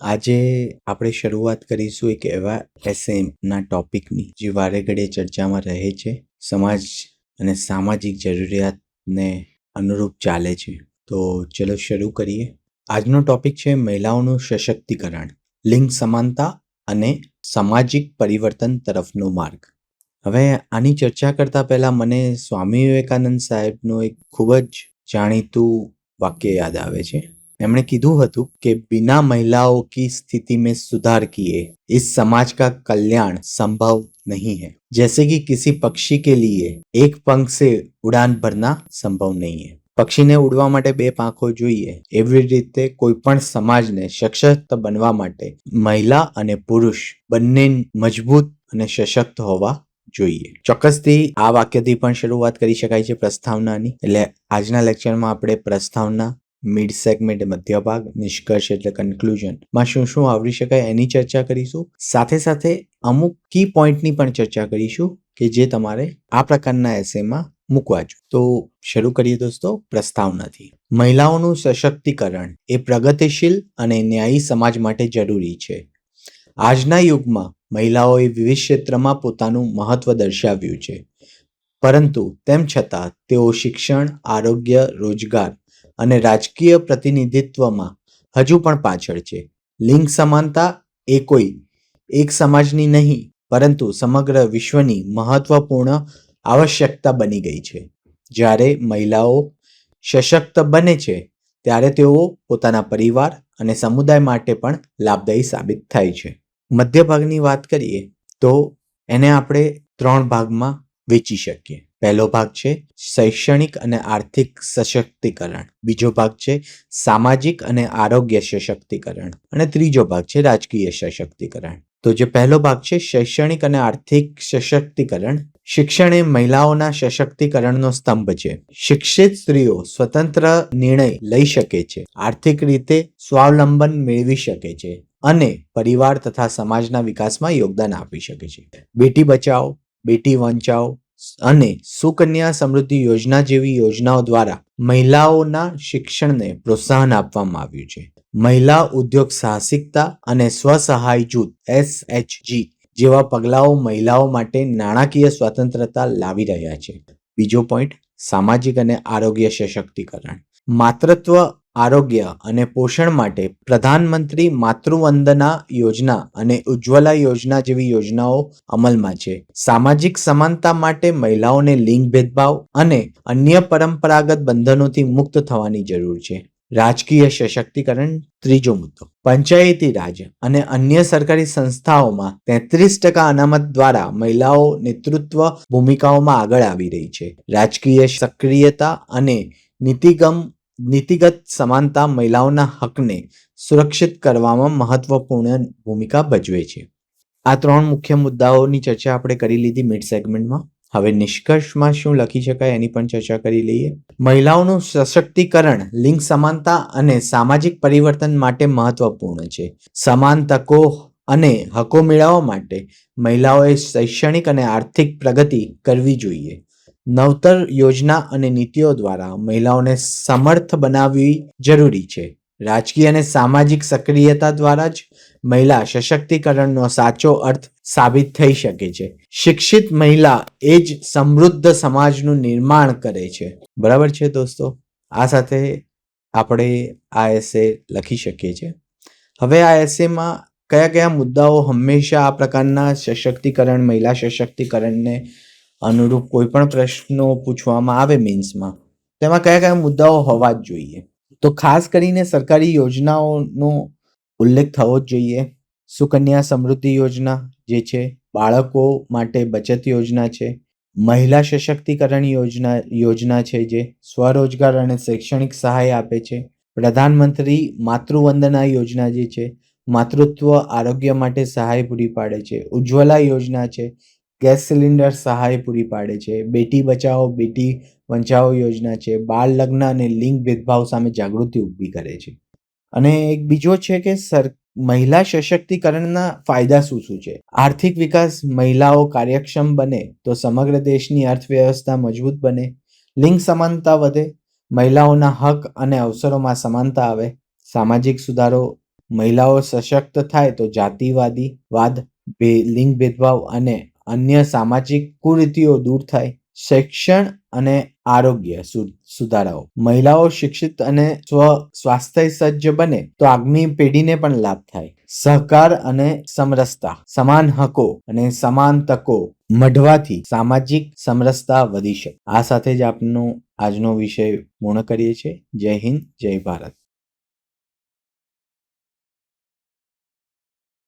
આજે આપણે શરૂઆત કરીશું એક એવા એસએમના ટોપિકની જે વારે ઘડીએ ચર્ચામાં રહે છે, સમાજ અને સામાજિક જરૂરિયાતને અનુરૂપ ચાલે છે. તો ચલો શરૂ કરીએ. આજનો ટોપિક છે મહિલાઓનું સશક્તિકરણ, લિંગ સમાનતા અને સામાજિક પરિવર્તન તરફનો માર્ગ. હવે આની ચર્ચા કરતા પહેલા મને સ્વામી વિવેકાનંદ સાહેબનું એક ખૂબ જ જાણીતું વાક્ય યાદ આવે છે. એમણે કીધું હતું કે बिना महिलाओं की स्थिति में सुधार किए इस समाज का कल्याण संभव नहीं है. जैसे कि किसी पक्षी के लिए एक पंख से उड़ान भरना संभव नहीं है. પક્ષીને ઉડવા માટે બે પાંખો જોઈએ, એવી રીતે કોઈ પણ સમાજને સશક્ત બનવા માટે મહિલા અને પુરુષ બંને મજબૂત અને સશક્ત હોવા જોઈએ. ચોક્કસથી આ વાક્યથી પણ શરૂઆત કરી શકાય છે પ્રસ્તાવનાની. એટલે આજના લેક્ચરમાં આપણે પ્રસ્તાવના, મિડ સેગમેન્ટ મધ્ય ભાગ, નિષ્કર્ષ એટલે કન્ક્લુઝન માં શું શું આવરી શકાય એની ચર્ચા કરીશું. સાથે સાથે અમુક કી પોઈન્ટની પણ ચર્ચા કરીશું કે જે તમારે આ પ્રકારના એસેમાં મૂકવા જોઈએ. તો શરૂ કરીએ દોસ્તો પ્રસ્તાવનાથી. મહિલાઓનું સશક્તિકરણ એ પ્રગતિશીલ અને ન્યાયી સમાજ માટે જરૂરી છે. આજના યુગમાં મહિલાઓએ વિવિધ ક્ષેત્રમાં પોતાનું મહત્વ દર્શાવ્યું છે, પરંતુ તેમ છતાં તેઓ શિક્ષણ, આરોગ્ય, રોજગાર અને રાજકીય પ્રતિનિધિત્વમાં હજુ પણ પાછળ છે. લિંગ સમાનતા એ કોઈ એક સમાજની નહીં, પરંતુ સમગ્ર વિશ્વની મહત્વપૂર્ણ આવશ્યકતા બની ગઈ છે. જ્યારે મહિલાઓ સશક્ત બને છે ત્યારે તેઓ પોતાના પરિવાર અને સમુદાય માટે પણ લાભદાયી સાબિત થાય છે. મધ્ય ભાગની વાત કરીએ તો એને આપણે 3 ભાગમાં વેચી શકીએ. પહેલો ભાગ છે શૈક્ષણિક અને આર્થિક સશક્તિકરણ, બીજો ભાગ છે સામાજિક અને આરોગ્ય સશક્તિકરણ અને ત્રીજો ભાગ છે રાજકીય સશક્તિકરણ. તો જે પહેલો ભાગ છે શૈક્ષણિક અને આર્થિક સશક્તિકરણ. શિક્ષણ એ મહિલાઓના સશક્તિકરણનો સ્તંભ છે. શિક્ષિત સ્ત્રીઓ સ્વતંત્ર નિર્ણય લઈ શકે છે, આર્થિક રીતે સ્વાવલંબન મેળવી શકે છે અને પરિવાર તથા સમાજના વિકાસમાં યોગદાન આપી શકે છે. બેટી બચાવો, બેટી વંચાવો અને સુકન્યા સમૃદ્ધિ યોજના જેવી યોજનાઓ દ્વારા મહિલાઓના શિક્ષણને પ્રોત્સાહન આપવામાં આવ્યું છે. મહિલા ઉદ્યોગ સાહસિકતા અને સ્વસહાય જૂથ SHG જેવા પગલાઓ મહિલાઓ માટે નાણાકીય સ્વતંત્રતા લાવી રહ્યા છે. બીજો પોઈન્ટ સામાજિક અને આરોગ્ય સશક્તિકરણ. માતૃત્વ, આરોગ્ય અને પોષણ માટે પ્રધાનમંત્રી માતૃવંદના યોજના અને ઉજ્જવલા યોજના જેવી યોજનાઓ અમલમાં છે. સામાજિક સમાનતા માટે મહિલાઓને લિંગ ભેદભાવ અને અન્ય પરંપરાગત બંધનોથી મુક્ત થવાની જરૂર છે. રાજકીય સશક્તિકરણ. ત્રીજો મુદ્દો પંચાયતી રાજ અને અન્ય સરકારી સંસ્થાઓમાં 33% અનામત દ્વારા મહિલાઓ નેતૃત્વ ભૂમિકાઓમાં આગળ આવી રહી છે. રાજકીય સક્રિયતા અને નીતિગત સમાનતા મહિલાઓના હકને સુરક્ષિત કરવામાં મહત્વપૂર્ણ ભૂમિકા ભજવે છે. આ 3 મુખ્ય મુદ્દાઓની ચર્ચા આપણે કરી લીધી મિડ સેગમેન્ટમાં. હવે નિષ્કર્ષમાં શું લખી શકાય એની પણ ચર્ચા કરી લઈએ. મહિલાઓનું સશક્તિકરણ લિંગ સમાનતા અને સામાજિક પરિવર્તન માટે મહત્વપૂર્ણ છે. સમાન તકો અને હકો મેળવવા માટે મહિલાઓએ શૈક્ષણિક અને આર્થિક પ્રગતિ કરવી જોઈએ. નવતર યોજના અને નીતિઓ દ્વારા મહિલાઓને સમર્થ બનાવવી જરૂરી છે. રાજકીય અને સામાજિક સક્રિયતા દ્વારા જ મહિલા સશક્તિકરણનો સાચો અર્થ સાબિત થઈ શકે છે. શિક્ષિત મહિલા એ જ સમૃદ્ધ સમાજનું નિર્માણ કરે છે. બરાબર છે દોસ્તો? આ સાથે આપણે આ એસે લખી શકીએ છીએ. હવે આ એસેમાં કયા કયા મુદ્દાઓ હંમેશા આ પ્રકારના સશક્તિકરણ, મહિલા સશક્તિકરણને અનુરૂપ કોઈ પણ પ્રશ્નો પૂછવામાં આવે મીન્સમાં, તેમાં કયા કયા મુદ્દાઓ હોવા જ જોઈએ? તો ખાસ કરીને સરકારી યોજનાઓનો ઉલ્લેખ થવો જ જોઈએ. સુકન્યા સમૃદ્ધિ યોજના જે છે, બાળકો માટે બચત યોજના છે, મહિલા સશક્તિકરણ યોજના છે જે સ્વરોજગાર અને શૈક્ષણિક સહાય આપે છે, પ્રધાનમંત્રી માતૃવંદના યોજના જે છે માતૃત્વ આરોગ્ય માટે સહાય પૂરી પાડે છે, ઉજ્જવલા યોજના છે ગેસ સિલિન્ડર સહાય પૂરી પાડે છે, બેટી બચાવો બેટી વંચાવો યોજના છે, બાળ લગ્ન અને લિંગ ભેદભાવ સામે જાગૃતિ ઊભી કરે છે. અને એક બીજો છે કે મહિલા સશક્તિકરણના ફાયદા શું શું છે? આર્થિક વિકાસ. મહિલાઓ કાર્યક્ષમ બને તો સમગ્ર દેશની અર્થવ્યવસ્થા મજબૂત બને. લિંગ સમાનતા વધે. મહિલાઓના હક અને અવસરોમાં સમાનતા આવે. સામાજિક સુધારો. મહિલાઓ સશક્ત થાય તો જાતિવાદી વાદ, લિંગ ભેદભાવ અને અન્ય સામાજિક કુરીતિઓ દૂર થાય. શિક્ષણ અને આરોગ્ય સુધારાઓ. મહિલાઓ શિક્ષિત અને સ્વાસ્થ્ય સજ્જ બને તો આગમી પેઢીને પણ લાભ થાય. સહકાર અને સમરસતા. સમાન હકો અને સમાન તકો મળવાથી સામાજિક સમરસતા વધી શકે. આ સાથે જ આજનો વિષય પૂર્ણ કરીએ છીએ. જય હિન્દ, જય ભારત.